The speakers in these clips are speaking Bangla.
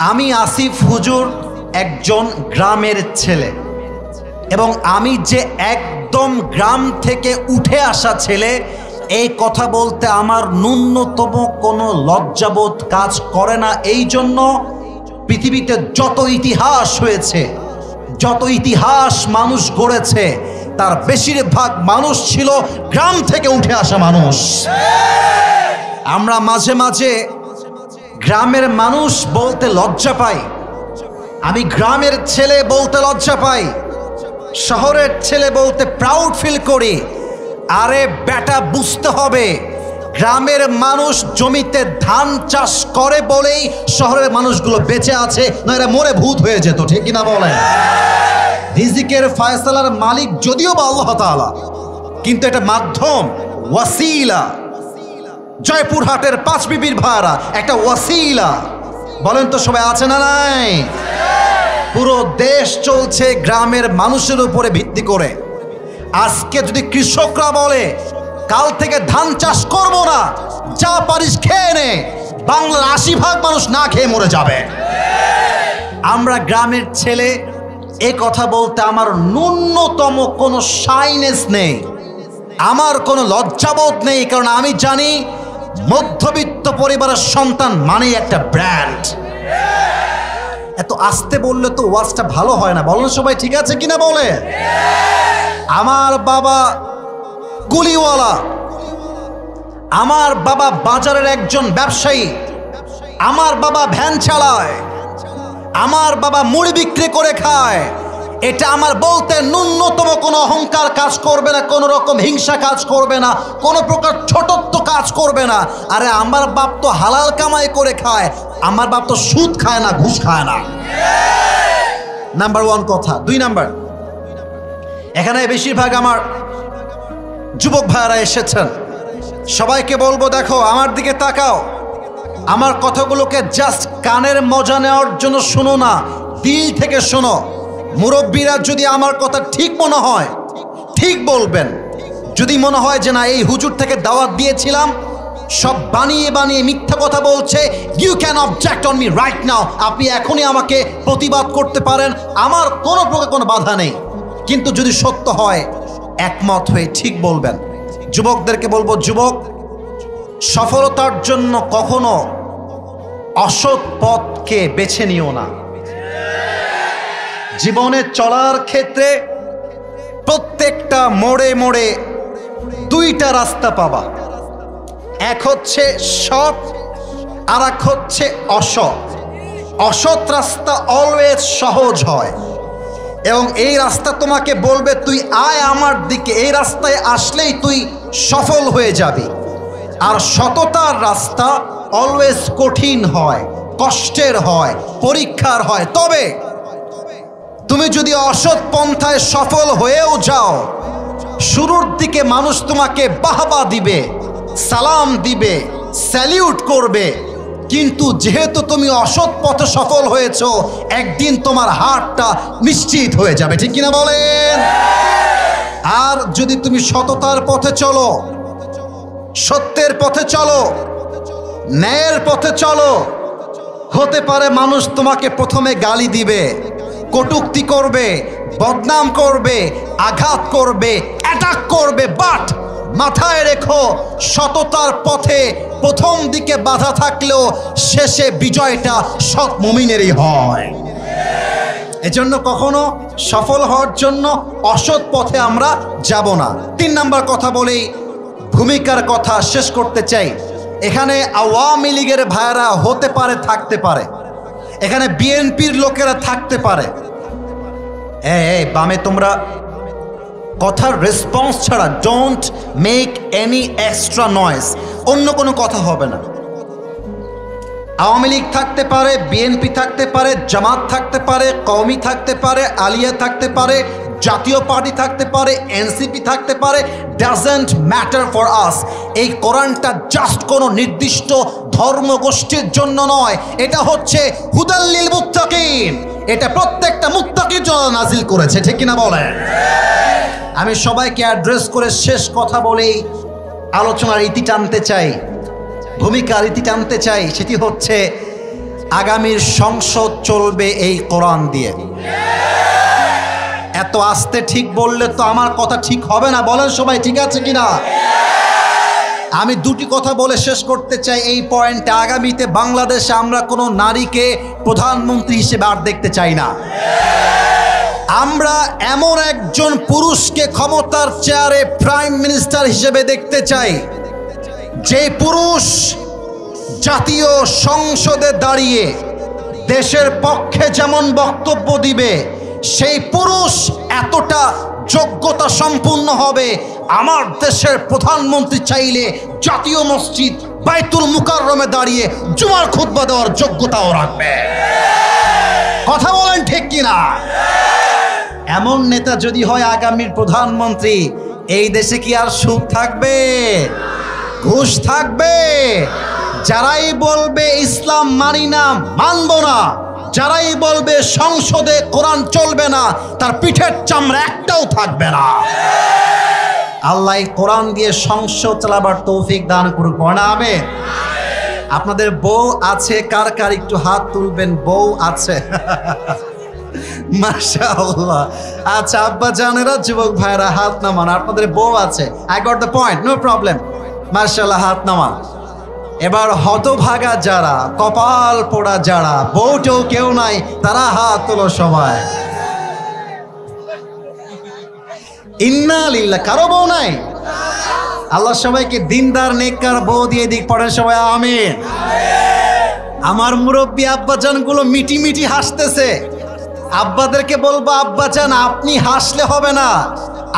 আমি আসিফ হুজুর একজন গ্রামের ছেলে এবং আমি যে একদম গ্রাম থেকে উঠে আসা ছেলে, এই কথা বলতে আমার ন্যূনতম কোনো লজ্জাবোধ কাজ করে না। এই জন্য পৃথিবীতে যত ইতিহাস হয়েছে, যত ইতিহাস মানুষ গড়েছে, তার বেশিরভাগ মানুষ ছিল গ্রাম থেকে উঠে আসা মানুষ। আমরা মাঝে মাঝে গ্রামের মানুষ বলতে লজ্জা পাই, আমি গ্রামের ছেলে বলতে লজ্জা পাই, শহরের ছেলে বলতে প্রাউড ফিল করি। আরে বেটা, বুঝতে হবে গ্রামের মানুষ জমিতে ধান চাষ করে বলেই শহরের মানুষগুলো বেঁচে আছে, না এরা মরে ভূত হয়ে যেত, ঠিক কিনা বলেন? রিজিকের ফায়সালার মালিক যদিও বা আল্লাহ তাআলা, কিন্তু এটা মাধ্যম, ওয়াসিলা। জয়পুরহাটের পাঁচ বিবির ভাড়া একটা ওয়াসিলা, বলেন তো সবাই আছে না নাই? পুরো দেশ চলছে গ্রামের মানুষের উপরে ভিত্তি করে। আজকে যদি কৃষকরা বলে কাল থেকে ধান চাষ করব না, যা পারিস খেয়ে নে, বাংলার ৮০% মানুষ না খেয়ে মরে যাবে। আমরা গ্রামের ছেলে, এ কথা বলতে আমার ন্যূনতম কোনো শাইনেস নেই, আমার কোনো লজ্জাবোধ নেই, কারণ আমি জানি মধ্যবিত্ত পরিবারের সন্তান মানেই একটা ব্র্যান্ড। এত আস্তে বললে তো ওয়াজটা ভালো হয় না, বলেন সবাই ঠিক আছে কিনা বলে? আমার বাবা কুলিওয়ালা, আমার বাবা বাজারের একজন ব্যবসায়ী, আমার বাবা ভ্যান চালায়, আমার বাবা মুড়ি বিক্রি করে খায়। এটা আমার বলতে ন্যূনতম কোনো অহংকার কাজ করবে না, কোনো রকম হিংসা কাজ করবে না, কোনো প্রকার ছোটত্ব কাজ করবে না। আরে আমার বাপ তো হালাল কামাই করে খায়, আমার বাপ তো সুদ খায় না, ঘুষ খায় না। নাম্বার ওয়ান কথা। ২ নাম্বার, এখানে বেশিরভাগ আমার যুবক ভাইয়েরা এসেছেন, সবাইকে বলবো দেখো আমার দিকে তাকাও, আমার কথাগুলোকে জাস্ট কানের মজা নেওয়ার জন্য শোনো না, দিল থেকে শোনো। মুরব্বীরা যদি আমার কথা ঠিক মনে হয় ঠিক বলবেন, যদি মনে হয় যে না এই হুজুর থেকে দাওয়াত দিয়েছিলাম, সব বানিয়ে বানিয়ে মিথ্যা কথা বলছে, you can object on me right now, আপনি এখনই আমাকে প্রতিবাদ করতে পারেন, আমার কোনো প্রকার কোনো বাধা নেই। কিন্তু যদি সত্য হয় একমত হয়ে ঠিক বলবেন। যুবকদেরকে বলবো, যুবক, সফলতার জন্য কখনো অসৎ পথকে বেছে নিও না। জীবনে চলার ক্ষেত্রে প্রত্যেকটা মোড়ে মোড়ে 2টা রাস্তা পাবা, এক হচ্ছে সৎ আর এক হচ্ছে অসৎ। অসৎ রাস্তা অলওয়েজ সহজ হয় এবং এই রাস্তা তোমাকে বলবে তুই আয় আমার দিকে, এই রাস্তায় আসলেই তুই সফল হয়ে যাবি। আর সততার রাস্তা অলওয়েজ কঠিন হয়, কষ্টের হয়, পরীক্ষার হয়। তবে তুমি যদি অসৎ পন্থায় সফল হয়েও যাও, শুরুর দিকে মানুষ তোমাকে বাহবা দিবে, সালাম দিবে, স্যালিউট করবে, কিন্তু যেহেতু তুমি অসৎ পথে সফল হয়েছো, একদিন তোমার হারটা নিশ্চিত হয়ে যাবে, ঠিক কিনা বলেন? আর যদি তুমি সততার পথে চলো, সত্যের পথে চলো, ন্যায়ের পথে চলো, হতে পারে মানুষ তোমাকে প্রথমে গালি দিবে, কটূক্তি করবে, বদনাম করবে, আঘাত করবে, অ্যাটাক করবে, বাট মাথায় রেখো সততার পথে প্রথম দিকে বাধা থাকলেও শেষে বিজয়টা সৎ মুমিনেরই হয়। এজন্য কখনো সফল হওয়ার জন্য অসৎ পথে আমরা যাব না। 3 নাম্বার কথা বলেই ভূমিকার কথা শেষ করতে চাই। এখানে আওয়ামী লীগের ভাইয়েরা হতে পারে, থাকতে পারে, এখানে বিএনপির লোকেরা থাকতে পারে। বামে তোমরা কথার রেসপন্স ছাড়া don't make any extra noise, অন্য কোনো কথা হবে না। আওয়ামী লীগ থাকতে পারে, বিএনপি থাকতে পারে, জামাত থাকতে পারে, কওমি থাকতে পারে, আলিয়া থাকতে পারে, জাতীয় পার্টি থাকতে পারে, এনসিপি থাকতে পারে, ডাজেন্ট ম্যাটার ফর আস। এই কোরআনটা জাস্ট কোনো নির্দিষ্ট ধর্মগোষ্ঠীর জন্য নয়, এটা হচ্ছে হুদাল লিল মুত্তাকিন, এটা প্রত্যেকটা মুত্তাকির জন্য নাজিল করেছে, ঠিক কিনা বলেন? আমি সবাইকে অ্যাড্রেস করে শেষ কথা বলেই আলোচনার ইতি টানতে চাই, ভূমিকার ইতি টানতে চাই। সেটি হচ্ছে আগামীর সংসদ চলবে এই কোরআন দিয়ে। এত আস্তে ঠিক বললে তো আমার কথা ঠিক হবে না, বলেন সবাই ঠিক আছে কিনা? আমি দুটি কথা বলে শেষ করতে চাই এই পয়েন্টে। আগামীতে বাংলাদেশে আমরা কোনো নারীকে প্রধানমন্ত্রী হিসেবে আর দেখতে চাই না। আমরা এমন একজন পুরুষকে ক্ষমতার চেয়ারে প্রাইম মিনিস্টার হিসেবে দেখতে চাই, যে পুরুষ জাতীয় সংসদে দাঁড়িয়ে দেশের পক্ষে যেমন বক্তব্য দিবে, সেই পুরুষ এতটা যোগ্যতা সম্পূর্ণ হবে, আমার দেশের প্রধানমন্ত্রী চাইলে জাতীয় মসজিদ বাইতুল মুকাররমে দাঁড়িয়ে জুমার খুতবা দেওয়ার যোগ্যতাও রাখবে। কথা বলেন ঠিক কিনা? এমন নেতা যদি হয় আগামীর প্রধানমন্ত্রী, এই দেশে কি আর সুখ থাকবে? ঘুষ থাকবে? যারাই বলবে ইসলাম মানি না, মানব না, যারাই বলবে সংসদে কোরআন চলবে না, তার পিঠের চামড়া একটাও থাকবে না। আল্লাহ কোরআন দিয়ে সংসদ চালাবার তৌফিক দান করুক। পড়াবে আপনাদের বউ আছে কার কার একটু হাত তুলবেন? বউ আছে? মাশাআল্লাহ। আচ্ছা আব্বা জানেরা, যুবক ভাইরা হাত নামান। আপনাদের বউ আছে? I got the point, no problem. মাশাআল্লাহ, হাত নামান। এবার হতভাগা যারা, কপাল পোড়া যারা, বউটেও কেউ নাই, তারা হাত তোলো সবাই। ইন্না লিল্লাহ। কারো বউ নাই? আল্লাহ সবাইকে দিনদার নেককার বউ দিয়ে দিক। পড়েন সবাই আমিন। আমার মুরব্বী আব্বাজান গুলো মিটি মিটি হাসতেছে। আব্বাদেরকে বলবো, আব্বাজান আপনি হাসলে হবে না,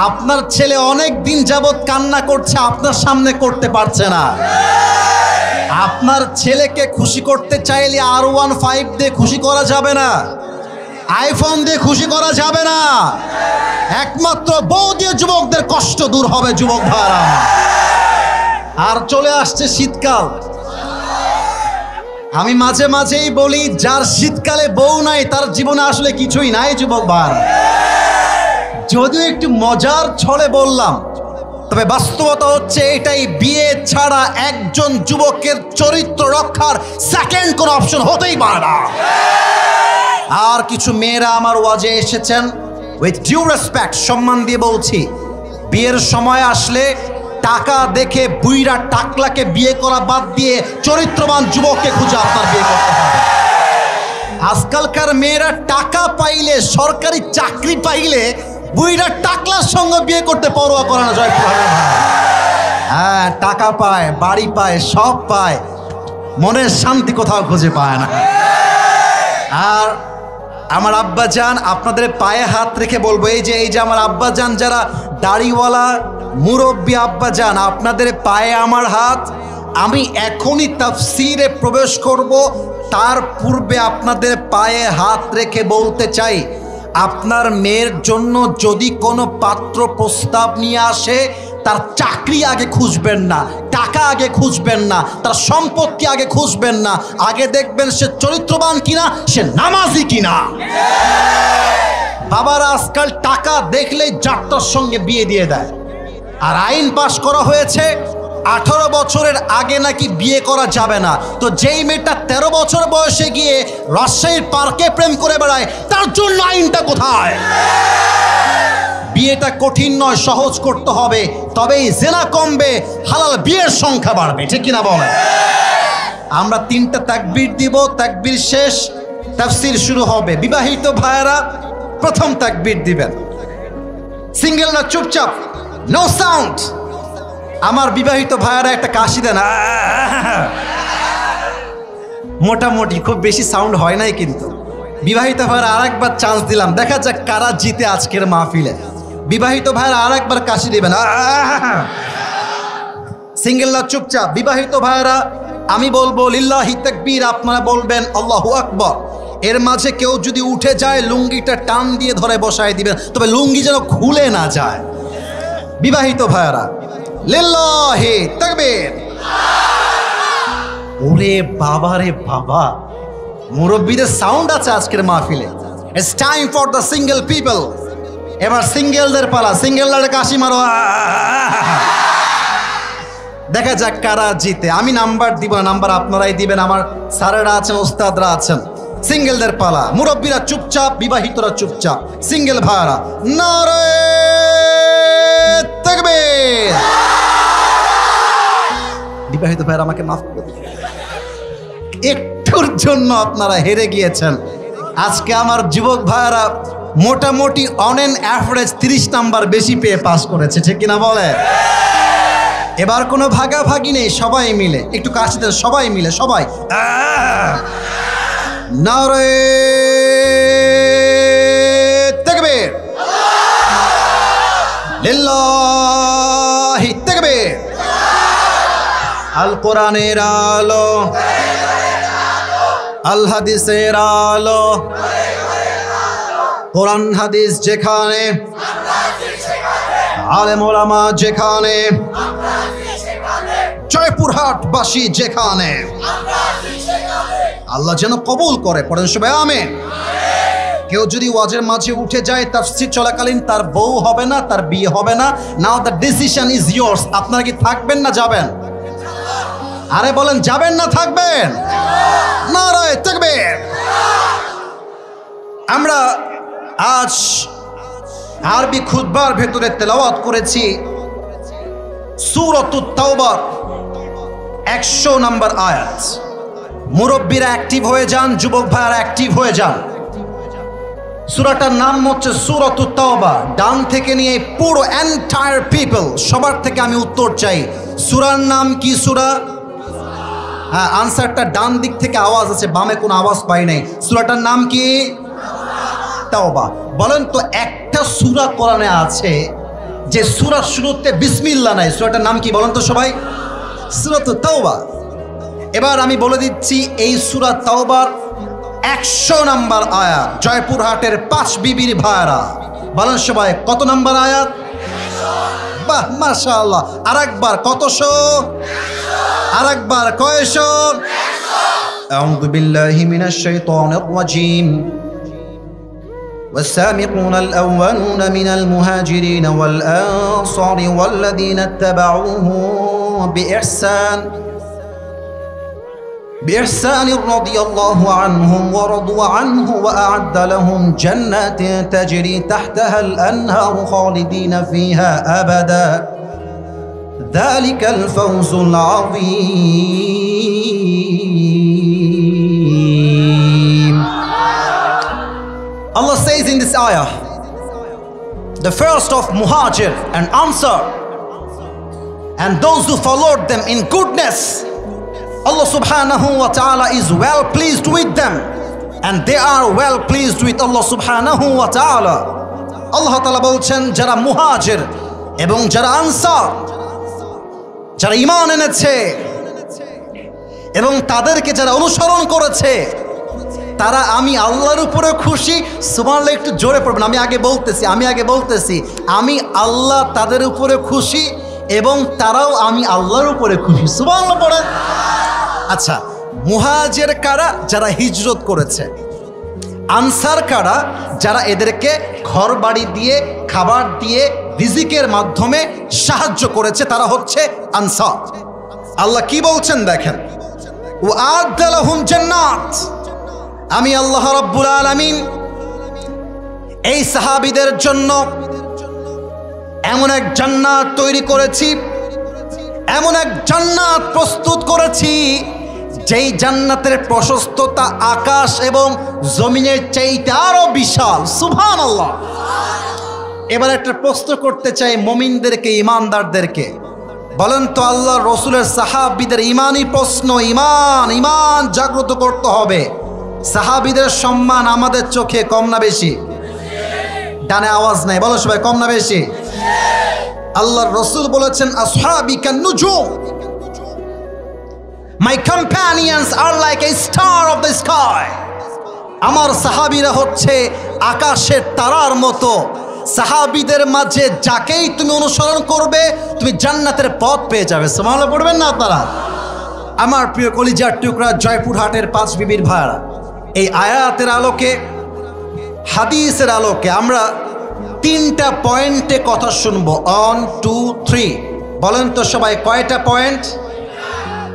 আপনার ছেলে অনেক দিন যাবৎ কান্না করছে, আপনার সামনে করতে পারছে না। আপনার ছেলেকে খুশি করতে চাইলে R15 দিয়ে খুশি করা যাবে না, আইফোন দিয়ে খুশি করা যাবে না, একমাত্র বউ দিয়ে যুবকদের কষ্ট দূর হবে। যুবক ভাইরা, আর চলে আসছে শীতকাল। আমি মাঝে মাঝেই বলি, যার শীতকালে বউ নাই তার জীবনে আসলে কিছুই নাই। যুবক ভাইরা, যদিও একটু মজার ছলে বললাম, তবে বাস্তবতা হচ্ছে এটাই, বিয়ে ছাড়া একজন যুবকের চরিত্র রক্ষার সেকেন্ড কোনো অপশন হতেই পারে না। আর কিছু মেয়েরা আমার ওয়াজে এসেছেন, উইথ ডিউ রেসপেক্ট, সম্মান দিয়ে বলছি, বিয়ের সময় আসলে টাকা দেখে বুইরা টাকলাকে বিয়ে করা বাদ দিয়ে চরিত্রবান যুবককে খুঁজে আপনার বিয়ে করতে হবে। আজকালকার মেয়েরা টাকা পাইলে, সরকারি চাকরি পাইলে বুইরা টাকলার সঙ্গে বিয়ে করতে পরোয়া করে না। জয় হ্যাঁ, টাকা পায়, বাড়ি পায়, সব পায়, মনের শান্তি কোথাও খুঁজে পায় না। আর আমার আব্বাজান, আপনাদের পায়ে হাত রেখে বলবো, এই যে আমার আব্বাজান যারা দাড়িওয়ালা মুরব্বী আব্বাজান, আপনাদের পায়ে আমার হাত। আমি এখনই তাফসীরে প্রবেশ করব, তার পূর্বে আপনাদের পায়ে হাত রেখে বলতে চাই, আপনার মেয়ের জন্য যদি কোনো পাত্র প্রস্তাব নিয়ে আসে, তার চাকরি আগে খুঁজবেন না, টাকা আগে খুঁজবেন না, তার সম্পত্তি আগে খুঁজবেন না, আগে দেখবেন সে চরিত্রবান কিনা, সে নামাজি কিনা। বাবারা আজকাল টাকা দেখলেই যাত্রার সঙ্গে বিয়ে দিয়ে দেয়। আর আইন পাশ করা হয়েছে 18 বছরের আগে নাকি বিয়ে করা যাবে না। তো যেই মেয়েটা 13 বছর বয়সে গিয়ে রাজশাহীর পার্কে প্রেম করে বেড়ায়, তার জন্য আইনটা কোথায়? বিয়েটা কঠিন নয়, সহজ করতে হবে, তবেই জেনা কমবে, হালাল বিয়ের সংখ্যা বাড়বে। ঠিক কিনা বলেন? আমরা 3টা তাকবীর দিব, তাকবীর শেষ, তাফসীর শুরু হবে। বিবাহিত ভাইয়েরা প্রথম তাকবীর দিবেন, সিঙ্গেলরা চুপচাপ, নো সাউন্ড। আমার বিবাহিত ভাইয়েরা একটা কাশি দেন, মোটামুটি, খুব বেশি সাউন্ড হয় নাই কিন্তু। বিবাহিত ভাইয়েরা আরেকবার চান্স দিলাম, দেখা যাক কারা জিতে আজকের মাহফিলে। বিবাহিত ভাইয়েরা আরেকবার কাশি দিবেন। সিঙ্গেলরা চুপচাপ। বিবাহিত ভাইয়েরা আমি বলবো লিল্লাহি তাকবীর, আপনারা বলবেন আল্লাহু আকবার। এর মাঝে কেউ যদি উঠে যায়, লুঙ্গিটা টান দিয়ে ধরে বসায় দিবেন, তবে লুঙ্গি যেন খুলে না যায়। বিবাহিত ভাইয়েরা লিল্লাহি তাকবীর। ওরে বাবা রে বাবা, মুরব্বীদের সাউন্ড আছে আজকের মাহফিলে। It's time for the single people. এবার সিঙ্গেলদের পালা, সিঙ্গেলদের কাশি মারো। দেখা যাক কারা জিতে। আমি নাম্বার দিব না, নাম্বার আপনারাই দিবেন। আমার স্যারেরা আছেন, ওস্তাদরা আছেন। সিঙ্গেলদের পালা। মুরব্বীরা চুপচাপ, বিবাহিতরা চুপচাপ। সিঙ্গেল ভাইরা নারে তাকবীর। বিবাহিত ভাইরা আমাকে মাফ করে দিন, একটুর জন্য আপনারা হেরে গিয়েছেন। আজকে আমার যুবক ভাইরা মোটামুটি অন এন অ্যাভারেজ 30 নাম্বার বেশি পেয়ে পাস করেছে, ঠিক কিনা বলে? এবার কোনো ভাগাভাগি নেই, সবাই মিলে একটু কাছে দেন, সবাই মিলে, সবাই নারে তাকবীর, লিল্লাহি তাকবীর। আল কোরআনের আলো, আল হাদিসের আলো, কোরআন হাদিস যেখানে, আলেম ওলামা যেখানে, জয়পুরহাটবাসী যেখানে, আল্লাহ যেন কবুল করে। পড়েন সবাই আমিন। কেউ যদি ওয়াজের মাঝে উঠে যায় তাফসীর চলাকালীন, তার বউ হবে না, তার বিয়ে হবে না। নাও দ্য ডিসিশন ইজ ইয়ার্স। আপনারা কি থাকবেন না যাবেন? আরে বলেন, যাবেন না থাকবেন? নারে তাকবীর। আমরা আজ আরবি খুতবার ভেতরে তেলাওয়াত করেছি সূরাতুত তাওবা 100 নম্বর আয়াত। মুরব্বীরা অ্যাক্টিভ হয়ে যান, যুবক ভাইরা অ্যাক্টিভ হয়ে যান। সূরাটার নাম হচ্ছে সূরাতুত তাওবা। ডান থেকে নিয়ে পুরো এন্টায়ার পিপল, সবার থেকে আমি উত্তর চাই, সূরার নাম কি? সূরা, হ্যাঁ আনসারটা ডান দিক থেকে আওয়াজ আছে, বামে কোনো আওয়াজ পাই নাই। সূরাটার নাম কি? তাওবা। বলেন তো একটা সূরা কোরআনে আছে যে সূরার শুরুতে বিসমিল্লাহ নাই, সূরাটার নাম কি বলেন তো সবাই? সূরাতুত তাওবা। এবার আমি বলে দিচ্ছি এই সূরা তাওবার 100 নম্বর আয়াত। জয়পুরহাটের 5 বিবির ভাইরা বলেন সবাই, কত নম্বর আয়াত? বাহ মাশাআল্লাহ। আরেকবার কতশো? আরেকবার কয়শো? আউযু বিল্লাহি মিনাশ শাইতানির রাজীম। والسابقون الأولون من المهاجرين والأنصار والذين اتبعوهم بإحسان رضي الله عنهم ورضوا عنه وأعد لهم جنات تجري تحتها الأنهار خالدين فيها أبدا ذلك الفوز العظيم. Allah says in this ayah, the first of Muhajir and Ansar and those who followed them in goodness, Allah subhanahu wa ta'ala is well pleased with them and they are well pleased with Allah subhanahu wa ta'ala. Allah ta'ala বলছেন যারা মুহাজির এবং যারা আনসার, যারা ঈমান এনেছে এবং তাদেরকে যারা অনুসরণ করেছে, তারা আমি আল্লাহর উপরে খুশি। সুবহানাল্লাহ একটু জোরে পড়বেন। আমি আগে বলতেছি আমি আল্লাহ তাদের উপরে খুশি এবং তারাও আমি আল্লাহর উপরে খুশি। সুবহানাল্লাহ পড়েন। আচ্ছা, মুহাজির কারা? যারা হিজরত করেছে। আনসার কারা? যারা এদেরকে ঘর বাড়ি দিয়ে, খাবার দিয়ে, রিজিকের মাধ্যমে সাহায্য করেছে, তারা হচ্ছে আনসার। আল্লাহ কি বলছেন দেখেন, ওয়া'আদ্দা লাহুম জান্নাত। আমি আল্লাহ রাব্বুল আলামিন এই সাহাবীদের জন্য এমন এক জান্নাত তৈরি করেছি, এমন এক জান্নাত প্রস্তুত করেছি যেই জান্নাতের প্রশস্ততা আকাশ এবং জমিনের চাইতে আরো বিশাল। সুবহানাল্লাহ। এবার একটা প্রশ্ন করতে চাই মুমিনদেরকে, ঈমানদারদেরকে, বলেন তো আল্লাহ রসুলের সাহাবীদের ঈমানি প্রশ্ন, ঈমান জাগ্রত করতে হবে। সাহাবীদের সম্মান আমাদের চোখে কম না বেশি? ডানে আওয়াজ নাই, বলো সবাই, কম না বেশি? আল্লাহর রাসূল বলেছেন আসহাবি কান্নুজুম, মাই কম্প্যানিয়নস আর like a star of the sky. আমার সাহাবীরা হচ্ছে আকাশের তারার মতো। সাহাবীদের মাঝে যাকেই তুমি অনুসরণ করবে তুমি জান্নাতের পথ পেয়ে যাবে। সুবহানাল্লাহ পড়বেন না আপনারা? আমার প্রিয় কলিজার টুকরা জয়পুরহাটের 5 বিবির ভাইরা, এই আয়াতের আলোকে, হাদিসের আলোকে আমরা 3টা পয়েন্টে কথা শুনবো। 1, 2, 3। বলেন তো সবাই কয়টা পয়েন্ট?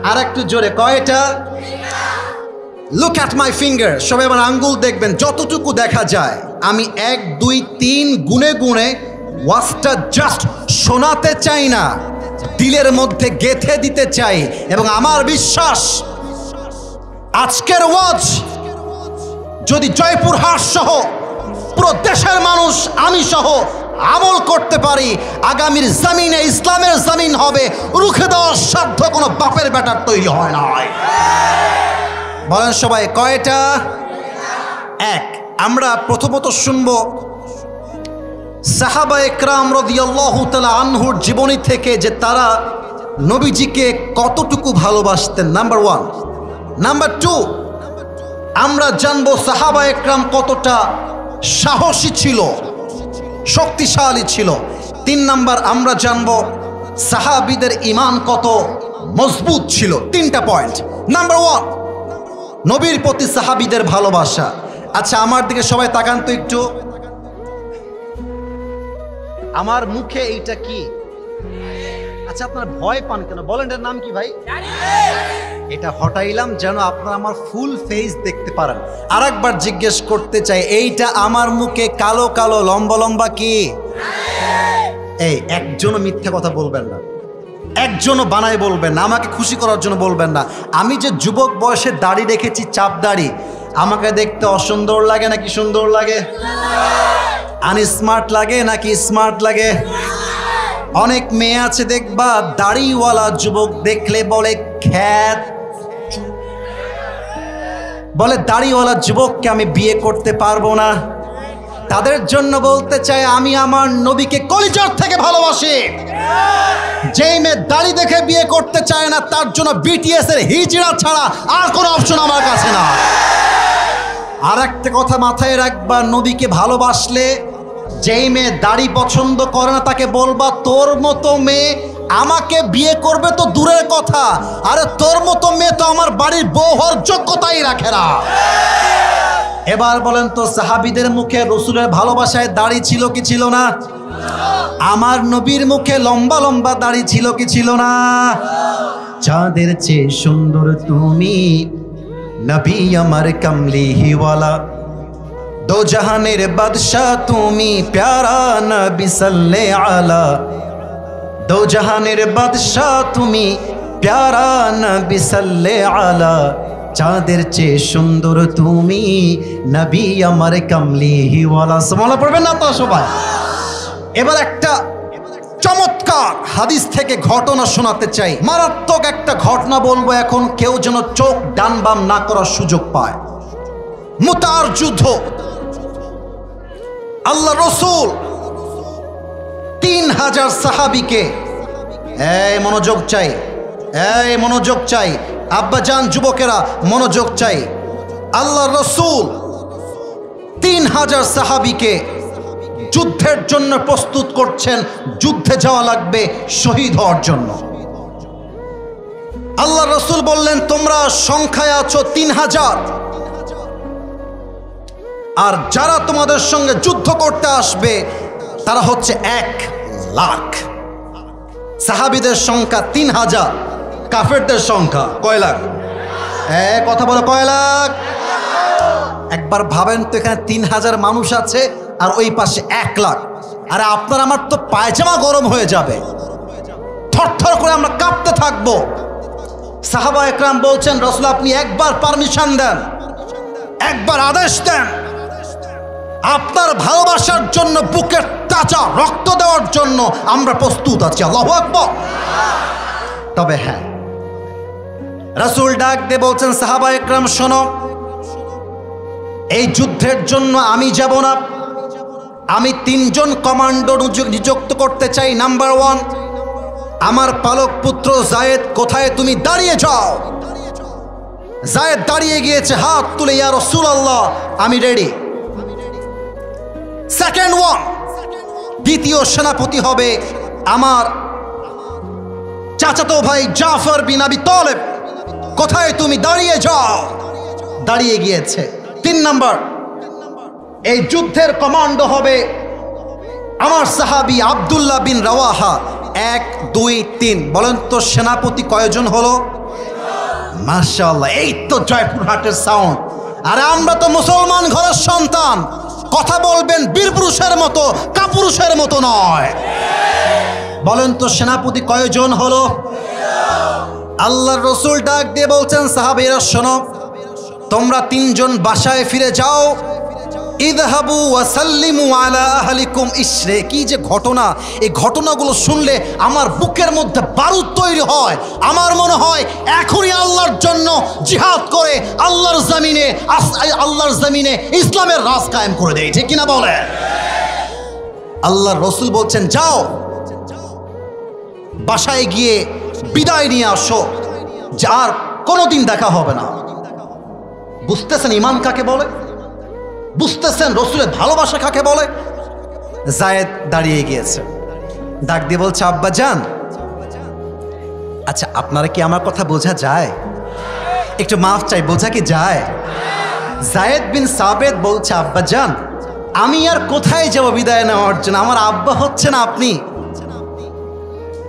আর একটু জোরে, কয়টা? লুক অ্যাট মাই ফিঙ্গার, সবাই আমার আঙ্গুল দেখবেন, যতটুকু দেখা যায়। আমি 1 2 3 গুনে গুনে ওয়াজটা জাস্ট শোনাতে চাই না, দিলের মধ্যে গেঁথে দিতে চাই। এবং আমার বিশ্বাস আজকের ওয়াজ যদি জয়পুরহাট সহ পুরো দেশের মানুষ, আমি সহ আমল করতে পারি, আগামীর জমিনে ইসলামের জমিন হবে। রুখে দেওয়ার সাধ্য কোনো বাপের বেটার তৈরি হয় না। বলেন সবাই কয়টা? এক। আমরা প্রথমত শুনব সাহাবা একরাম রাদিয়াল্লাহু তাআলা আনহুর জীবনী থেকে, যে তারা নবীজিকে কতটুকু ভালোবাসতেন, নাম্বার 1। নাম্বার 2, আমরা জানবো সাহাবা একরাম কতটা সাহসী ছিল, শক্তিশালী ছিল। 3 নাম্বার, আমরা জানবো সাহাবীদের ঈমান কত মজবুত ছিল। 3টা পয়েন্ট। নাম্বার 1, নবীর প্রতি সাহাবীদের ভালোবাসা। আচ্ছা, আমার দিকে সবাই তাকান তো একটু। আমার মুখে এইটা কি? আচ্ছা, আপনার ভয় পান কেন? বলেন এর নাম কি ভাই? এটা হটাইলাম যেন আপনারা আমার ফুল ফেস দেখতে পারেন। আরেকবার জিজ্ঞেস করতে চাই, এইটা আমার মুখে কালো কালো লম্বা লম্বা কি? এই একজনও মিথ্যা কথা বলবেন না, একজনও বানাই বলবেন না, আমাকে খুশি করার জন্য বলবেন না। আমি যে যুবক বয়সে দাড়ি রেখেছি, চাপ দাড়ি, আমাকে দেখতে অসুন্দর লাগে নাকি সুন্দর লাগে? আনস্মার্ট লাগে নাকি স্মার্ট লাগে? অনেক মেয়ে আছে দেখবা, দাড়িওয়ালা যুবক দেখলে বলে খ্যাত, বলে দাড়িওয়ালা যুবককে আমি বিয়ে করতে পারবো না। তাদের জন্য বলতে চাই, আমি আমার নবীকে কলিজার থেকে ভালোবাসি। যেই মেয়ে দাড়ি দেখে বিয়ে করতে চায় না, তার জন্য বিটিএস এর হিজড়া ছাড়া আর কোনো অপশন আমার কাছে না। আর একটা কথা মাথায় রাখবা, নবীকে ভালোবাসলে যেই মেয়ে দাড়ি পছন্দ করে না, তাকে বলবা তোর মতো মেয়ে আমাকে বিয়ে করবে তো দূরের কথা, আরে তোর মতো মেয়ে তো আমার বাড়ির বউ হওয়ার যোগ্যতাই রাখে না। এবার বলেন তো, সাহাবীদের মুখে রসুলের ভালোবাসায় দাড়ি ছিল কি ছিল না? আমার নবীর মুখে লম্বা লম্বা দাড়ি ছিল কি ছিল না? চাঁদের চেয়ে সুন্দর তুমি, নবী আমার কামলিওয়ালা, দো জাহানের বাদশা তুমি, প্যারা নবী সাল্লে আলা। দো জাহানের বাদশা তুমি, প্যারা নবী সাল্লে আলা। চাঁদের চেয়ে সুন্দর তুমি, নবী আমার কামলিওয়ালা। সুবহানাল্লাহ পড়বেন না তো সবাই? এবার একটা চমৎকার হাদিস থেকে ঘটনা শোনাতে চাই, মারাত্মক একটা ঘটনা বলবো এখন, কেউ যেন চোখ ডান বাম না করার সুযোগ পায়। মুতার যুদ্ধ, আল্লাহ রসুল 3000 সাহাবীকে, এই মনোযোগ চাই, এই মনোযোগ চাই, আব্বাজান যুবকেরা মনোযোগ চাই। আল্লাহ রসুল 3000 সাহাবীকে যুদ্ধের জন্য প্রস্তুত করছেন, যুদ্ধে যাওয়া লাগবে শহীদ হওয়ার জন্য। আল্লাহ রসুল বললেন, তোমরা সংখ্যায় আছো 3000, আর যারা তোমাদের সঙ্গে যুদ্ধ করতে আসবে তারা হচ্ছে 1,00,000। সাহাবীদের সংখ্যা 3000, কাফেরদের সংখ্যা কয় লাখ? কথা বলো, কয় লাখ? একবার ভাবেন তো, এখানে 3000 মানুষ আছে আর ওই পাশে 1,00,000। আরে আপনার আমার তো পায়জামা গরম হয়ে যাবে, থরথর করে আমরা কাঁপতে থাকবো। সাহাবা একরাম বলছেন, রাসূল আপনি একবার পারমিশন দেন, একবার আদেশ দেন, আপনার ভালোবাসার জন্য বুকের তাজা রক্ত দেওয়ার জন্য আমরা প্রস্তুত আছি। আল্লাহু আকবার। তবে হ্যাঁ, রাসূল ডাক দিয়ে বলছেন, সাহাবা একরাম শোনো, এই যুদ্ধের জন্য আমি যাব না, আমি 3 জন কমান্ডো নিযুক্ত করতে চাই। নাম্বার 1, আমার পালক পুত্র যায়েদ, কোথায়? তুমি দাঁড়িয়ে যাও। যায়েদ দাঁড়িয়ে গিয়েছে, হাত তুলে, ইয়া রাসূলুল্লাহ আমি রেডি। সেকেন্ড 1, দ্বিতীয় সেনাপতি হবে আমার চাচাতো ভাই জাফর বিন আবি তালেব, কোথায়? তুমি দাঁড়িয়ে যাও। দাঁড়িয়ে গিয়েছে। 3 নাম্বার, এই যুদ্ধের কমান্ডো হবে আমার সাহাবী আব্দুল্লাহ বিন রাওয়াহা, 1 2 3 বলেন তো সেনাপতি কয়জন হলো? মাশাআল্লাহ, এই তো জয়পুরহাটের সাউন্ড। আরে আমরা তো মুসলমান ঘরের সন্তান, কথা বলবেন বীর পুরুষের মতো, কাপুরুষের মতো নয়। বলেন তো সেনাপতি কয়জন হলো? আল্লাহর রাসূল ডাক দিয়ে বলছেন, সাহাবীরা শোনো, তোমরা 3 জন বাসায় ফিরে যাও। ইযহাবু ওয়া সাল্লিমু আলা আহলিকুম। ইসরে কি যে ঘটনা! এই ঘটনাগুলো শুনলে আমার বুকের মধ্যে বারুদ তৈরি হয়। আমার মনে হয় এখনই আল্লাহর জন্য জিহাদ করে আল্লাহর জমিনে ইসলামের রাজ কায়েম করে দেয়, ঠিক কিনা বলে? আল্লাহর রাসূল বলছেন, যাও বাসায় গিয়ে বিদায় নিয়ে আসো, যার কোনোদিন দেখা হবে না। বুঝতেছেন ঈমান কাকে বলে? বুঝতেছেন রসুলের ভালোবাসা কাকে বলে? যায়েদ দাঁড়িয়ে গিয়েছে, ডাক দিয়ে বলছে, আব্বা জান, আচ্ছা আপনারা কি আমার কথা বোঝা যায়? একটু মাফ চাই, বোঝা কি যায়? যায়েদ বিন সাবেত বলছে, আব্বা জান, আমি আর কোথায় যাব বিদায় নেওয়ার জন্য? আমার আব্বা হচ্ছেন আপনি,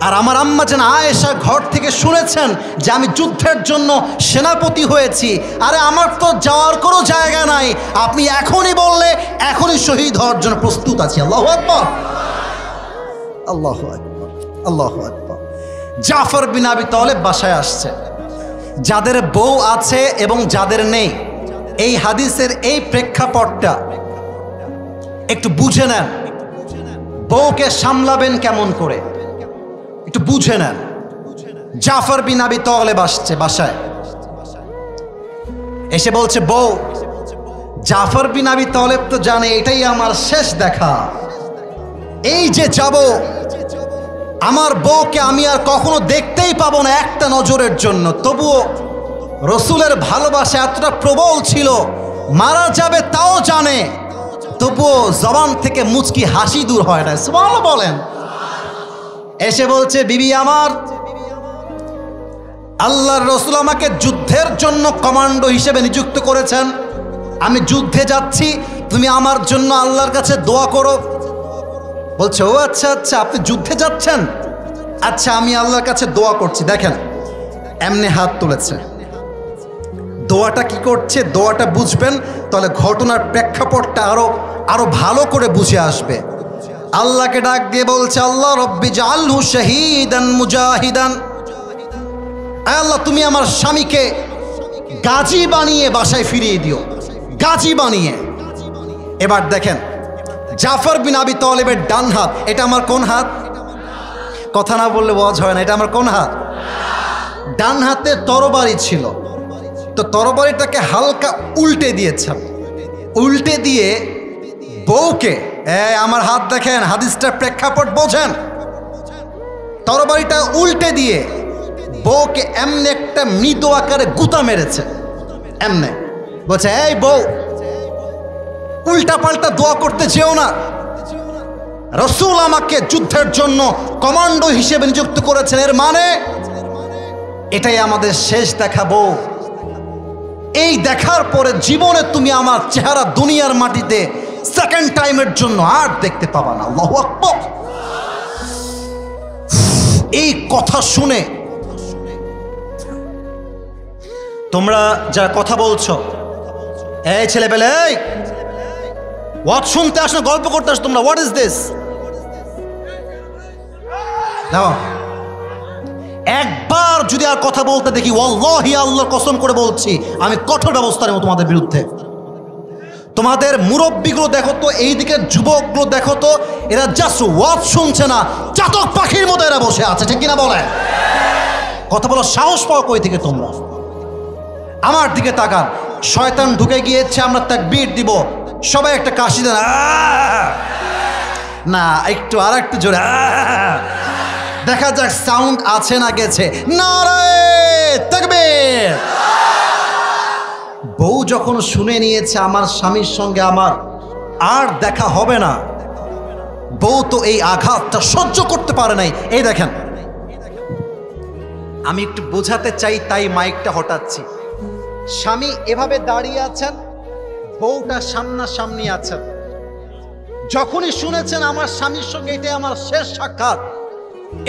আর আমার আম্মা যেন আয়েশা ঘর থেকে শুনেছেন যে আমি যুদ্ধের জন্য সেনাপতি হয়েছি। আরে আমার তো যাওয়ার কোনো জায়গা নাই, আপনি এখনই বললে এখনই শহীদ হওয়ার জন্য প্রস্তুত আছি। আল্লাহু আকবার, আল্লাহু আকবার, আল্লাহু আকবার। জাফর বিন আবি তালেব বাসায় আসছে। যাদের বউ আছে এবং যাদের নেই, এই হাদিসের এই প্রেক্ষাপটটা একটু বুঝে নেন। বউকে সামলাবেন কেমন করে একটু বুঝে নেন। জাফর বিন আবি তালেব আসছে বাসায়, এসে বলছে, বউ, জাফর বিন আবি তালেব তো জানে এটাই আমার শেষ দেখা, এই যে যাব, আমার বউকে আমি আর কখনো দেখতেই পাবো না একটা নজরের জন্য। তবুও রসুলের ভালোবাসা এতটা প্রবল ছিল, মারা যাবে তাও জানে, তবুও জবান থেকে মুচকি হাসি দূর হয় না। সুবহানাল্লাহ বলেন। এসে বলছে, বিবি আমার, আল্লাহর রাসূল আমাকে যুদ্ধের জন্য কমান্ডো হিসেবে নিযুক্ত করেছেন, আমি যুদ্ধে যাচ্ছি, তুমি আমার জন্য আল্লাহর কাছে দোয়া করো। বলছে, ও আচ্ছা আচ্ছা, আপনি যুদ্ধে যাচ্ছেন, আচ্ছা আমি আল্লাহর কাছে দোয়া করছি। দেখেন এমনি হাত তুলেছে, দোয়াটা কি করছে, দোয়াটা বুঝবেন তাহলে ঘটনার প্রেক্ষাপটটা আরো ভালো করে বুঝে আসবে। আল্লাহকে ডাক দিয়ে বলছে, আল্লাহ রব্বি জাআলহু শাহীদান মুজাহিদান। আল্লাহ তুমি আমার স্বামীকে গাজী বানিয়ে বাসায় ফিরিয়ে দিও, গাজী বানিয়ে। এবার দেখেন জাফর বিন আবি তালেবের ডান হাত, এটা আমার কোন হাত? কথা না বললে ওয়াজ হয় না, এটা আমার কোন হাত? ডান হাতে তরবারি ছিল, তো তরবারিটাকে হালকা উল্টে দিয়েছেন, উল্টে দিয়ে বউকে, আমার হাত দেখেন, হাদিসটার প্রেক্ষাপট বোঝেন, তরবারিটা উল্টে দিয়ে বউকে এমনি একটা মৃদু আকারে গুতা মেরেছে, এমনে বলছে, এই বউ, উল্টা পাল্টা দোয়া করতে যেও না, রাসূল আমাকে যুদ্ধের জন্য কমান্ডো হিসেবে নিযুক্ত করেছেন, এর মানে এটাই আমাদের শেষ দেখা বউ, এই দেখার পরে জীবনে তুমি আমার চেহারা দুনিয়ার মাটিতে সেকেন্ড টাইমের জন্য আর দেখতে পাবা না। আল্লাহু আকবার। এই কথা শুনে তোমরা যা কথা বলছো, এই ছেলেবেলে, এই ওয়াজ শুনতে আসো, গল্প করতে আসো তোমরা, হোয়াট ইজ দিস? একবার যদি আর কথা বলতে দেখি, ওয়াল্লাহি আল্লাহর কসম করে বলছি, আমি কঠোর ব্যবস্থা নেব তোমাদের বিরুদ্ধে। তোমাদের মুরব্বীগুলো দেখো তো, এই দিকের যুবকগুলো দেখো তো, এরা জাস্ট ওয়াজ শুনছে না, চাতক পাখির মতো এরা বসে আছে, ঠিক কিনা বলে? কথা বলো, সাহস পাও কই থেকে তোমরা? আমার দিকে তাকান, শয়তান ঢুকে গিয়েছে, আমরা তাকবীর দিব, সবাই একটা কাশি দেন, না একটু আর একটু জোরে, দেখা যাক সাউন্ড আছে না গেছে। নারায়ে তাকবীর। বউ যখন শুনে নিয়েছে আমার স্বামীর সঙ্গে আমার আর দেখা হবে না, বউ তো এই আঘাতটা সহ্য করতে পারে নাই। এই দেখেন, আমি একটু বোঝাতে চাই তাই মাইকটা হটাচ্ছি। স্বামী এভাবে দাঁড়িয়ে আছেন, বউটা সামনাসামনি আছেন। যখনই শুনেছেন আমার স্বামীর সঙ্গে এটাই আমার শেষ সাক্ষাৎ,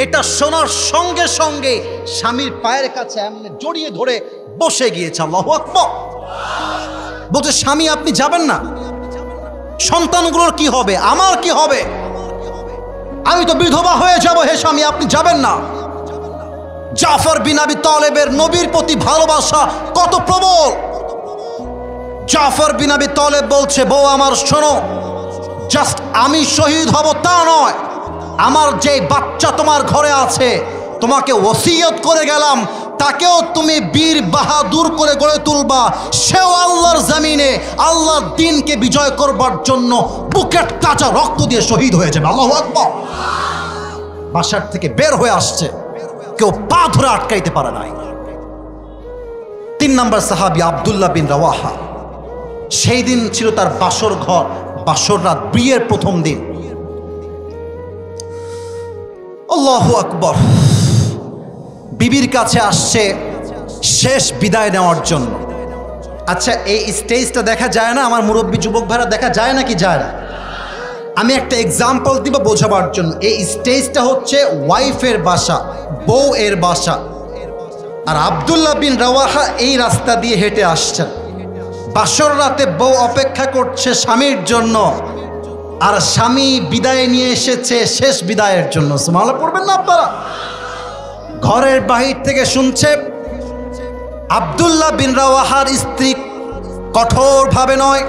এটা শোনার সঙ্গে সঙ্গে স্বামীর পায়ের কাছে এমনি জড়িয়ে ধরে বসে গিয়েছে। আল্লাহু আকবার। বলছে স্বামী আপনি যাবেন না, সন্তানগুলোর কি হবে, আমার কি হবে, আমি তো বিধবা হয়ে যাব, হে স্বামী আপনি যাবেন না। জাফর বিন আবি তালেবের নবীর প্রতি ভালোবাসা কত প্রবল। জাফর বিন আবি তালেব বলছে বউ আমার শোনো, জাস্ট আমি শহীদ হব তা নয়, আমার যে বাচ্চা তোমার ঘরে আছে তোমাকে ওসিয়ত করে গেলাম, তাকেও তুমি বীর বাহাদুর করে গড়ে তুলবা, সেও আল্লাহর জমিনে আল্লাহর দ্বীনকে বিজয় করবার জন্য বুকের তাজা রক্ত দিয়ে শহীদ হয়ে যাবে। আল্লাহু আকবার। বাসার থেকে বের হয়ে আসছে, কেউ পা ধরে আটকাইতে পারে নাই। 3 নম্বর সাহাবী আব্দুল্লাহ বিন রাওয়াহা, সেই দিন ছিল তার বাসর ঘর, বাসর রাত, বিয়ের প্রথম দিন। আল্লাহু আকবার। বিবির কাছে আসছে শেষ বিদায় নেওয়ার জন্য। আচ্ছা এই স্টেজটা দেখা যায় না আমার মুরব্বী যুবক ভাইরা, দেখা যায় না কি যায় না? আমি একটা এক্সাম্পল দিব বোঝাবার জন্য। এই স্টেজটা হচ্ছে ওয়াইফের বাসা, বউ এর বাসা, আর আব্দুল্লাহ বিন রাওয়াহা এই রাস্তা দিয়ে হেঁটে আসছেন। বাসর রাতে বউ অপেক্ষা করছে স্বামীর জন্য, আর স্বামী বিদায় নিয়ে এসেছে শেষ বিদায়ের জন্য। সুবহানাল্লাহ পড়বেন না আপনারা? ঘরের বাহির থেকে শুনছে আব্দুল্লাহ বিন রাওয়াহার স্ত্রী কঠোরভাবে নয়,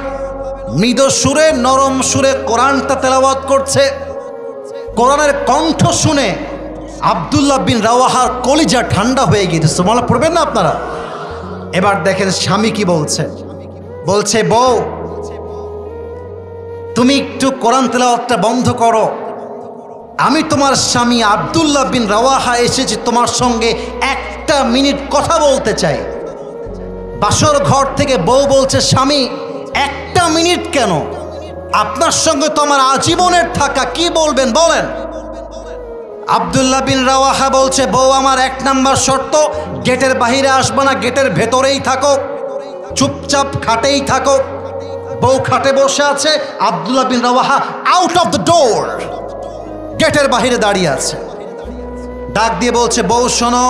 মৃদু সুরে, নরম সুরে কোরআনটা তেলাওয়াত করছে। কোরআনের কণ্ঠ শুনে আব্দুল্লাহ বিন রাওয়াহার কলিজা ঠান্ডা হয়ে গিয়েছে। সুবহানাল্লাহ পড়বেন না আপনারা? এবার দেখেন স্বামী কি বলছে। বলছে বউ তুমি একটু কোরআন তেলাওয়াতটা বন্ধ করো, আমি তোমার স্বামী আব্দুল্লাহ বিন রাওয়াহা এসেছি তোমার সঙ্গে 1 মিনিট কথা বলতে চাই। বাসর ঘর থেকে বউ বলছে স্বামী 1 মিনিট কেন, আপনার সঙ্গে তো আমার আজীবনের থাকা, কি বলবেন বলেন। আব্দুল্লাহ বিন রাওয়াহা বলছে বউ আমার 1 নম্বর শর্ত, গেটের বাহিরে আসবে না, গেটের ভেতরেই থাকো, চুপচাপ খাটেই থাকো। বউ খাটে বসে আছে, Abdullah bin Rawaha out of the door, গেটের বাহিরে দাঁড়িয়ে আছে। ডাক দিয়ে বলছে বউ শোনো,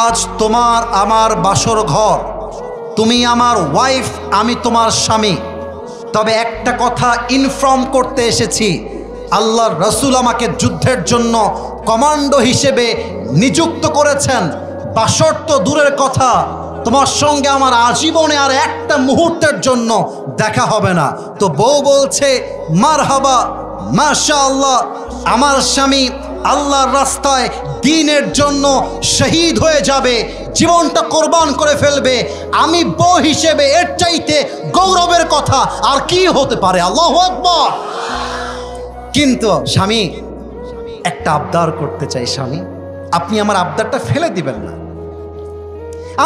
আজ তোমার আমার বাসর ঘর, তুমি আমার ওয়াইফ, আমি তোমার স্বামী, তবে একটা কথা ইনফর্ম করতে এসেছি, আল্লাহর রসুল আমাকে যুদ্ধের জন্য কমান্ডো হিসেবে নিযুক্ত করেছেন। বাসর তো দূরের কথা, তোমার সঙ্গে আমার আজীবনে আর একটা মুহূর্তের জন্য দেখা হবে না। তো বউ বলছে মারহাবা, মাশাআল্লাহ, আমার স্বামী আল্লাহর রাস্তায় দ্বীনের জন্য শহীদ হয়ে যাবে, জীবনটা কোরবান করে ফেলবে, আমি বউ হিসেবে এর চাইতে গৌরবের কথা আর কি হতে পারে। আল্লাহু আকবার। কিন্তু স্বামী একটা আবদার করতে চাই, স্বামী আপনি আমার আবদারটা ফেলে দিবেন না।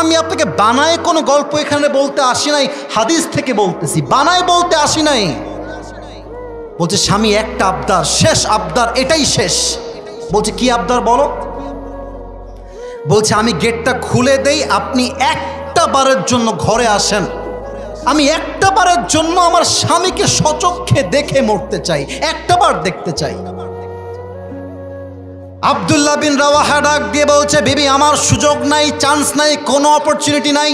আমি আপনাকে বানায় কোনো গল্প এখানে বলতে আসি নাই, হাদিস থেকে বলতেছি, বানায় বলতে আসি নাই। বলছে স্বামী একটা আবদার, শেষ আবদার, এটাই শেষ। বলছে কি আবদার বলো? বলছে আমি গেটটা খুলে দেই, আপনি একটা বারের জন্য ঘরে আসেন, আমি একটা বারের জন্য আমার স্বামীকে সচক্ষে দেখে মরতে চাই, একটা বার দেখতে চাই। আব্দুল্লাহ বিন রাওয়াহা ডাক দিয়ে বলছে বিবি আমার সুযোগ নাই, চান্স নাই, কোনো অপরচুনিটি নাই,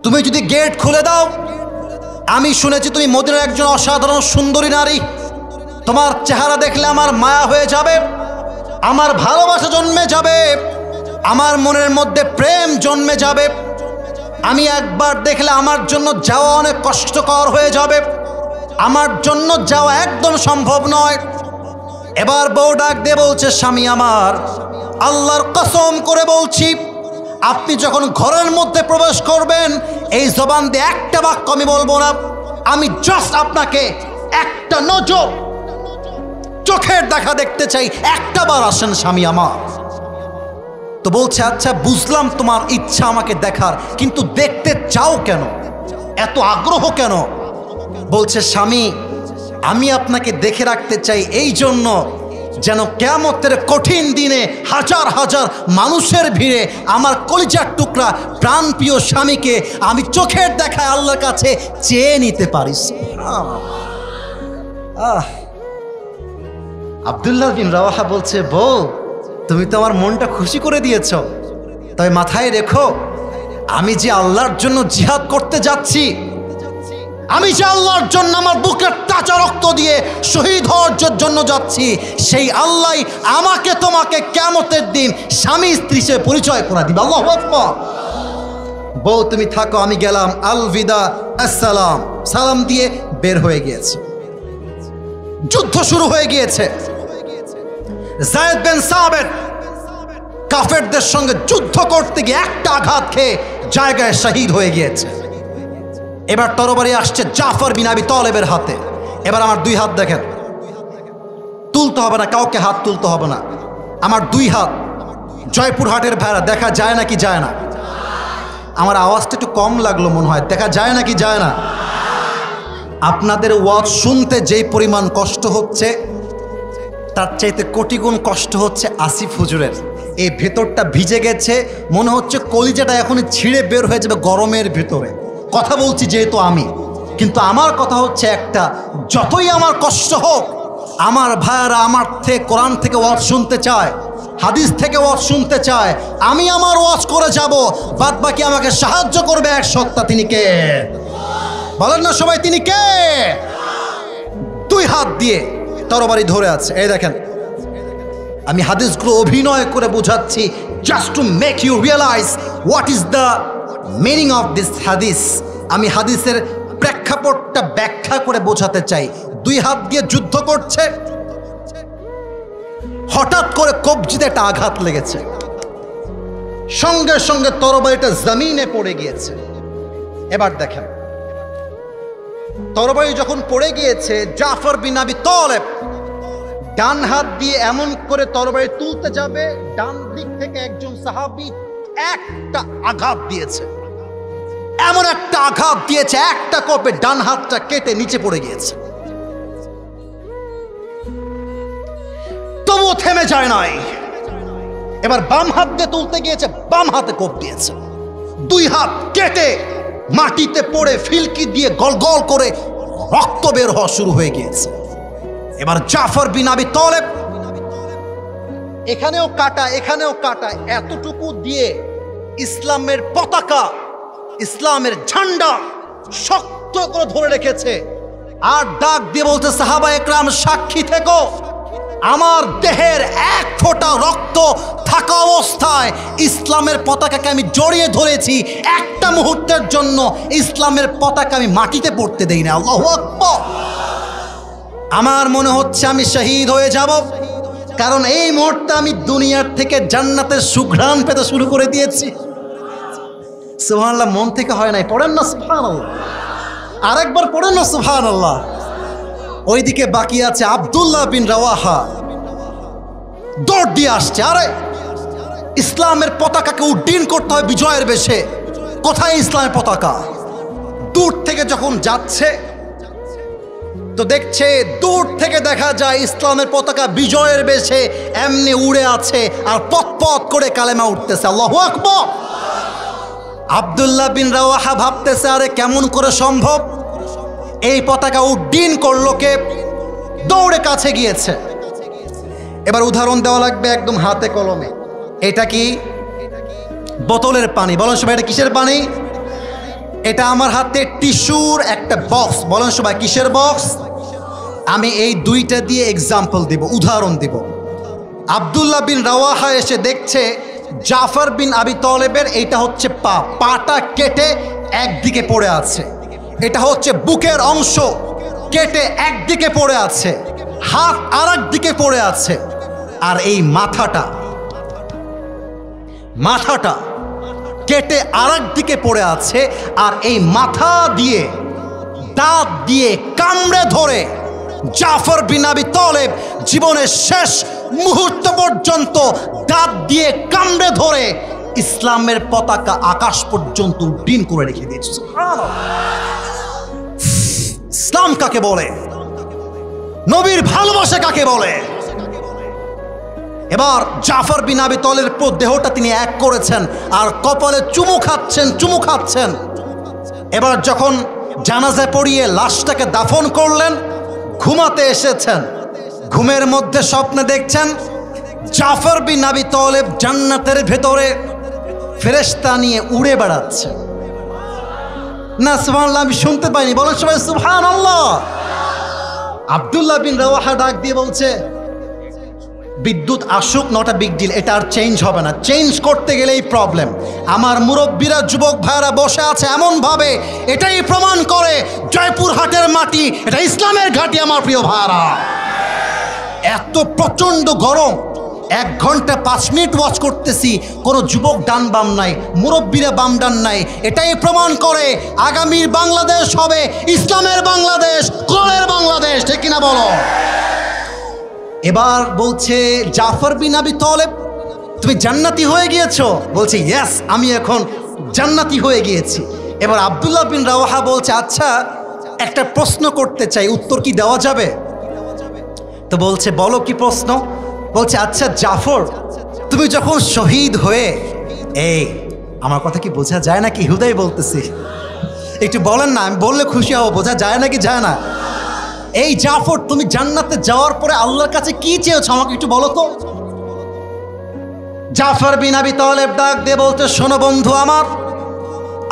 তুমি যদি গেট খুলে দাও, আমি শুনেছি তুমি মদিনার একজন অসাধারণ সুন্দরী নারী, তোমার চেহারা দেখলে আমার মায়া হয়ে যাবে, আমার ভালোবাসা জন্মে যাবে, আমার মনের মধ্যে প্রেম জন্মে যাবে, আমি একবার দেখলে আমার জন্য যাওয়া অনেক কষ্টকর হয়ে যাবে, আমার জন্য যাওয়া একদম সম্ভব নয়। এবার বউ ডাক দিয়ে বলছে স্বামী আমার, আল্লাহর কসম করে বলছি, আপনি যখন ঘরের মধ্যে প্রবেশ করবেন এই জবান দিয়ে একটা বাক্য আমি বলবো না, আমি জাস্ট আপনাকে একটা নজর চোখের দেখা দেখতে চাই, একটা বার আসেন স্বামী আমার। তো বলছে আচ্ছা বুঝলাম তোমার ইচ্ছা আমাকে দেখার, কিন্তু দেখতে চাও কেন, এত আগ্রহ কেন? বলছে স্বামী আমি আপনাকে দেখে রাখতে চাই এই জন্য যেন কিয়ামতের কঠিন দিনে হাজার হাজার মানুষের ভিড়ে আমার কলিজার টুকরা প্রাণপ্রিয় স্বামীকে আমি চোখের দেখায় আল্লাহর কাছে চেয়ে নিতে পারি। আব্দুল্লাহ বিন রাওয়াহা বলছে, বউ তুমি তো আমার মনটা খুশি করে দিয়েছ, তবে মাথায় রেখো আমি যে আল্লাহর জন্য জিহাদ করতে যাচ্ছি, আমি যে আল্লাহর জন্য আমার বুকের তাজা রক্ত দিয়ে শহীদ হওয়ার জন্য যাচ্ছি, সেই আল্লাহ আমাকে তোমাকে কিয়ামতের দিন স্বামী স্ত্রী হিসেবে পরিচয় করে দিবে। আল্লাহু আকবার। বউ তুমি থাকো, আমি গেলাম, আলবিদা, আসসালাম, সালাম দিয়ে বের হয়ে গিয়েছে। যুদ্ধ শুরু হয়ে গিয়েছে। যায়েদ বিন সাবিত কাফেরদের সঙ্গে যুদ্ধ করতে গিয়ে একটা আঘাত খেয়ে জায়গায় শহীদ হয়ে গিয়েছে। এবার তরবারি আসছে জাফর বিন আবি তালেবের হাতে। এবার আমার দুই হাত দেখেন, তুলতে হবে না, কাউকে হাত তুলতে হবে না। আমার দুই হাত, জয়পুরহাটের ভাইরা দেখা যায় নাকি যায় না? আমার আওয়াজটা একটু কম লাগলো মনে হয়, দেখা যায় নাকি যায় না? আপনাদের ওয়াজ শুনতে যেই পরিমাণ কষ্ট হচ্ছে, তার চাইতে কোটি গুণ কষ্ট হচ্ছে আসিফ হুজুরের। এই ভেতরটা ভিজে গেছে, মনে হচ্ছে কলিজাটা এখনই ছিঁড়ে বের হয়ে যাবে গরমের ভেতরে। কথা বলছি যেহেতু আমি, কিন্তু আমার কথা হচ্ছে একটা, যতই আমার কষ্ট হোক, আমার ভাইয়ারা আমার থেকে কোরআন থেকে ওয়াজ শুনতে চায়, হাদিস থেকে ওয়াজ শুনতে চায়, আমি আমার ওয়াজ করে যাব, বাদ বাকি আমাকে সাহায্য করবে এক সত্তা। তিনি কে বলেন না সবাই, তিনি কে? দুই হাত দিয়ে তরবারি ধরে আছে। এই দেখেন, আমি হাদিসগুলো অভিনয় করে বোঝাচ্ছি, just to make you realize what is the meaning of this হাদিস। আমি হাদিসের প্রেক্ষাপটটা ব্যাখ্যা করে বোঝাতে চাই। দুই হাত দিয়ে যুদ্ধ করছে, হঠাৎ করে কবজিতে একটা আঘাত লেগেছে, সঙ্গে সঙ্গে তরবারিটা জমিনে পড়ে গিয়েছে। এবার দেখেন, তরবারি যখন পড়ে গিয়েছে, জাফর বিন আবি তালেব ডান হাত দিয়ে এমন করে তরবারি তুলতে যাবে, ডান দিক থেকে একজন সাহাবী একটা আঘাত দিয়েছে, এমন একটা আঘাত দিয়েছে, একটা কোপে ডান হাতটা কেটে নিচে পড়ে গিয়েছে। তবুও থেমে যায় নাই। এবার বাম হাত দিয়ে তুলতে গিয়েছে, বাম হাতে কোপ দিয়েছে। দুই হাত কেটে মাটিতে পড়ে ফিলকি দিয়ে গল গল করে রক্ত বের হওয়া শুরু হয়ে গিয়েছে। এবার জাফর বিন আবি তালেব, এখানেও কাটা, এখানেও কাটা, এতটুকু দিয়ে ইসলামের পতাকা, ইসলামের ঝান্ডা শক্ত করে ধরে রেখেছে, আর ডাক দিয়ে বলতে, সাহাবা একরাম সাক্ষী থেকো, আমার দেহের এক ফোঁটা রক্ত থাকা অবস্থায় ইসলামের পতাকাকে আমি জড়িয়ে ধরেছি, একটা মুহূর্তের জন্য ইসলামের পতাকা আমি মাটিতে পড়তে দেই না। আল্লাহু আকবার। আমার মনে হচ্ছে আমি শহীদ হয়ে যাব, কারণ এই মুহূর্তে আমি দুনিয়ার থেকে জান্নাতের সুঘ্রাণ পেতে শুরু করে দিয়েছি। সুবহানাল্লাহ, মন থেকে হয় নাই, পড়েন না সুবহানাল্লাহ, আরেকবার পড়েন না সুবহানাল্লাহ। ওইদিকে বাকি আছে আব্দুল্লাহ বিন রাওয়াহা, দৌড় দিয়ে আসছে। আরে ইসলামের পতাকাকে উড্ডীন করতে হয় বিজয়ের বেশে, কোথায় ইসলামের পতাকা? দূর থেকে যখন যাচ্ছে তো দেখছে, দূর থেকে দেখা যায় ইসলামের পতাকা বিজয়ের বেশে এমনি উড়ে আছে, আর পথ পথ করে কালেমা উঠতেছে। আল্লাহু আকবার। আব্দুল্লাহ বিন রাওয়াহা ভাবতেছে, আরে কেমন করে সম্ভব? এই পতাকা উড্ডীন করলো কে? দৌড়ে কাছে গিয়েছে। এবার উদাহরণ দেওয়া লাগবে একদম হাতে কলমে। এটা কি? বোতলের পানি। বলেন সবাই, এটা কিসের পানি? এটা আমার হাতে টিস্যুর একটা বক্স। বলেন সবাই, কিসের বক্স? আমি এই দুইটা দিয়ে এক্সাম্পল দিব, উদাহরণ দিব। আব্দুল্লাহ বিন রাওয়াহা এসে দেখছে জাফর বিন আবি তালেবের এইটা হচ্ছে পা, পাটা কেটে একদিকে পড়ে আছে। এটা হচ্ছে বুকের অংশ, কেটে একদিকে পড়ে আছে, হাত আর একদিকে পড়ে আছে। আর এই মাথাটা কেটে আর একদিকে পড়ে আছে। আর এই মাথা দিয়ে দাঁত দিয়ে কামড়ে ধরে জাফর বিন আবি তালেব জীবনের শেষ মুহূর্ত পর্যন্ত দাঁত দিয়ে কামড়ে ধরে ইসলামের পতাকা আকাশ পর্যন্ত উড্ডীন করে রেখে দিয়েছে। ইসলাম কাকে বলে? নবীর ভালোবাসা কাকে বলে? এবার জাফর বিন আবি তালেবের পুরো দেহটা তিনি এক করেছেন, আর কপালে চুমু খাচ্ছেন। এবার যখন জানাজা পড়িয়ে লাশটাকে দাফন করলেন, ঘুমাতে এসেছেন, ঘুমের মধ্যে স্বপ্নে দেখছেন জাফর বিন আবি তালেব জান্নাতের ভেতরে ফেরেশতা নিয়ে উড়ে বেড়াচ্ছে। না সুবহানাল্লাহ, আমি শুনতে পাইনি, বলেন সবাই সুবহানাল্লাহ। আব্দুল্লাহ বিন রাওয়াহা ডাক দিয়ে বলছে, বিদ্যুৎ আসুক নট আ বিগ ডিল, এটা আর চেঞ্জ হবে না, চেঞ্জ করতে গেলেই প্রবলেম। আমার মুরব্বীরা যুবক ভাইরা বসে আছে এমন ভাবে, এটাই প্রমাণ করে জয়পুরহাটের মাটি এটা ইসলামের ঘাঁটি। আমার প্রিয় ভাইরা, এত প্রচন্ড গরম, 1 ঘন্টা 5 মিনিট ওয়াচ করতেছি, কোনো যুবক ডান বাম নাই, মুরব্বীরা বাম ডান নাই। এটাই প্রমাণ করে আগামীর বাংলাদেশ হবে ইসলামের বাংলাদেশ, কোরআনের বাংলাদেশ, ঠিক কিনা বলো? এবার বলছে জাফর বিন আবি তালেব তুমি জান্নাতি হয়ে গিয়েছো? বলছে ইয়েস, আমি এখন জান্নাতি হয়ে গিয়েছি। এবার আব্দুল্লাহ বিন রাওয়াহা বলছে আচ্ছা একটা প্রশ্ন করতে চাই, উত্তর কি দেওয়া যাবে? তো বলছে বলো কি প্রশ্ন? বলছে আচ্ছা জাফর, তুমি যখন শহীদ হয়ে, এই আমার কথা কি বোঝা যায় নাকি? হুদাই বলতেছি, একটু বলেন না, আমি বললে খুশি হব। বোঝা যায় নাকি যায় না? এই জাফর, তুমি জান্নাতে যাওয়ার পরে আল্লাহর কাছে কি চেয়েছো আমাকে একটু বলো তো। জাফর বিন আবি তালেব ডাক দিয়ে বলতে, শোনো বন্ধু আমার,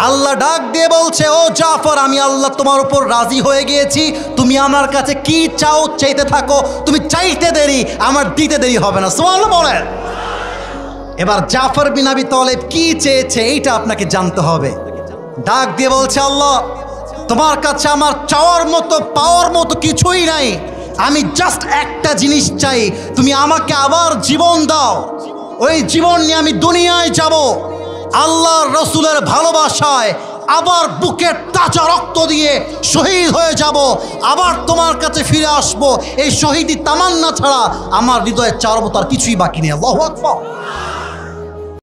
আল্লাহ ডাক দিয়ে বলছে ও জাফর, আমি আল্লাহ তোমার উপর রাজি হয়ে গিয়েছি, তুমি আমার কাছে কি চাও চাইতে থাকো, তুমি চাইতে দেরি আমার দিতে দেরি হবে না। সুবহানাল্লাহ বলেন। এবার জাফর বিন আবি তালেব কি চেয়েছে এইটা আপনাকে জানতে হবে। ডাক দিয়ে বলছে আল্লাহ, তোমার কাছে আমার চাওয়ার মতো পাওয়ার মতো কিছুই নাই, আমি জাস্ট একটা জিনিস চাই, তুমি আমাকে আবার জীবন দাও, ওই জীবন নিয়ে আমি দুনিয়ায় যাব, আল্লাহর রসুলের ভালোবাসায় আবার বুকের তাজা রক্ত দিয়ে শহীদ হয়ে যাব, আবার তোমার কাছে ফিরে আসবো। এই শহীদি তামান্না ছাড়া আমার হৃদয়ে চাওয়ার মতো আর কিছুই বাকি নেই। আল্লাহু আকবার।